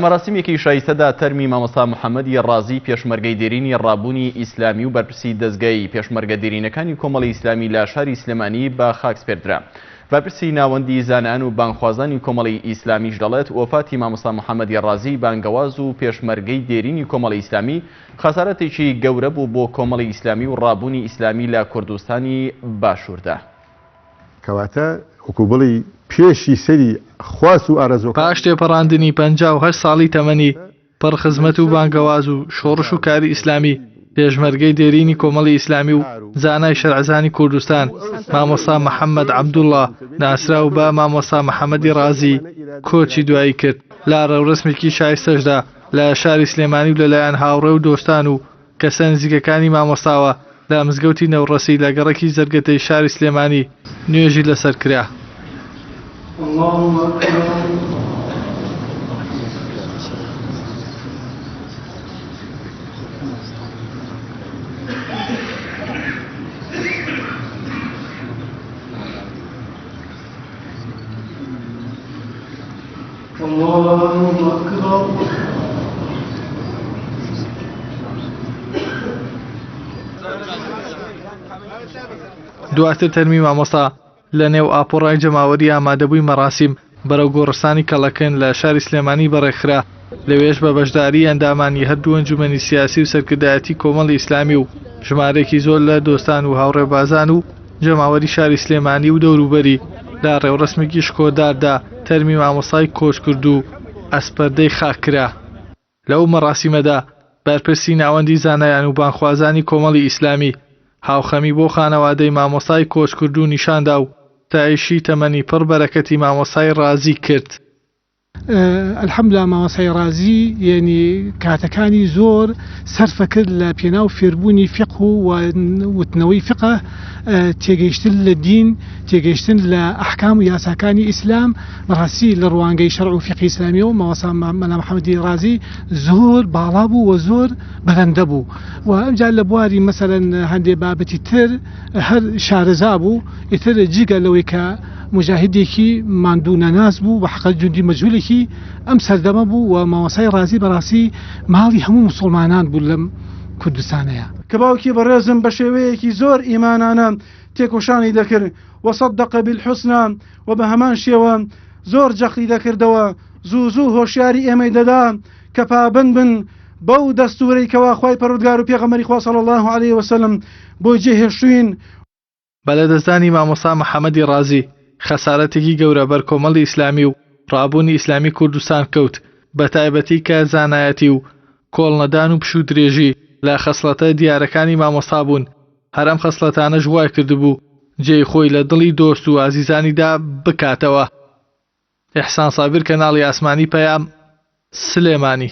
مەراسیمێکی شایستەدا تەرمی مامۆستا محەممەدی ڕازی پێشمەرگەی دێرینی ڕابوونی ئیسلامی و بەرپرسی دەستگای پێشمەرگە دێرینەکانی کۆمەڵی ئیسلامی لە شاری سلێمانی بە خاکسپێردرا. بەرپرسی ناوەندی زانایان و بانگخوازانی کۆمەڵی ئیسلامیش دەڵێت وەفاتی مامۆستا محەممەدی ڕازی بانگەواز و پێشمەرگەی دێرینی کۆمەڵی ئیسلامی خەسارەتێکی گەورە بوو بۆ کۆمەڵی ئیسلامی و ڕابوونی ئیسلامی لە کوردستانی باشووردا. کەواتە حکوومەڵی پێشی سەری خواست و ئارەزۆ پاش تێپەڕاندنی 58 ساڵی تەمەنی پڕخزمەت و بانگەواز و شۆڕش و کاری ئیسلامی پێشمەرگەی دێرینی کۆمەڵی ئیسلامی و زانای شەرعزانی کوردستان مامۆستا محەممەد عەبدوڵڵا ناسرا و بە مامۆستا محەممەدی ڕازی کۆچی دوایی کرد لە ڕەورەسمێکی شایستەشدا لە شاری سلێمانی و لەلایەن هاوڕێ و دۆستان و کەسە نزیکەکانی مامۆستاوە لە مزگەوتی نەوڕەسی لە گەڕێکی زەرگەتەی شاری سلێمانی نوێژی لەسەر کرا. دواتر تەرمی مامۆستا لە نێو ئاپۆڕای جەماوەری ئامادەبووی مەراسیم بەرەو گۆڕستانی کەڵەکن لە شاری سلێمانی بەڕێکخرا. لەوێش بە بەشداری ئەندامانی هەردوو ئەنجومەنی سیاسی و سەرکردایەتی کۆمەڵی ئیسلامی و ژمارەیەکی زۆر لە دۆستان و هاوڕێبازان و جەماوەری شاری سلێمانی و دەوروبەری لە ڕێوڕسمێکی شکۆداردا تەرمی مامۆستای کۆچ کرد و ئەسپەردەی خاکرا. لەو مەراسیمەدا بەرپرسی ناوەندی زانایان و بانگخوازانی کۆمەڵی ئیسلامی هاوخەمی بۆ خانەوادەی مامۆستای کۆچ کرد و نیشاندا و تایشی تەمەنی پڕ بەرەکەتی مامۆستای ڕازی کرد. الحەمدوللا مامۆستای ڕازی یعنی کاتەکانی زۆر سەرفە کرد لە پێناو فێربوونی فقه و وتنەوەی فقه، تێگەیشتن لە دین، تێگەیشتن لە ئەحکام و یاساکانی ئیسلام بەڕاستی لە ڕوانگەی شەرع و فقی ئیسلامی و مامۆستا محەممەدی ڕازی زۆر باڵا بوو و زۆر بەرەندە بوو. و ئەمجار لە بواری مەسەلەن هەندێک بابەتی تر هەر شارەزا بوو، ئیتر جگە لەوەی کە مجاهدێکی ماندوو نەناس بوو بە حەقە جوندی مەجهولێکی ئەم سەردەمە بوو و مامۆستای ڕازی بەڕاستی ماڵی هەموو مسلمانان بوو لەم کوردستانەیە. کە باوکی بەڕێزم بە شێوەیەکی زۆر ئیمانانە تێکۆشانی دەکرد وەصەدەقە بالحوسنە و بە هەمان شێوە زۆر جەختی دەکردەوە، زوو زوو هۆشیاری ئێمەی دەدا کە پابند بن بەو دەستورەی کەوا خوای پەروەردگار و پێغەمبەری خوا صلی الله علیه وسلم بۆ جێهێشتوین. بەلەدەستدانی مامۆستا محەممەدی ڕازی خەسارەتێکی گەورە بەر کۆمەڵی ئیسلامی و ڕابوونی ئیسلامی کوردستان کەوت، بە تایبەتی کە زانایەتی و کۆڵنەدان و پشوو درێژی لە خەسڵەتە دیارەکانی مامۆستا بوون. هەرم خەسڵەتانەش وای کردبوو جێی خۆی لە دڵی دۆست و ئازیزانیدا بکاتەوە. ئیحسان سابیر، کەناڵی ئاسمانی، پەیام، سلێمانی.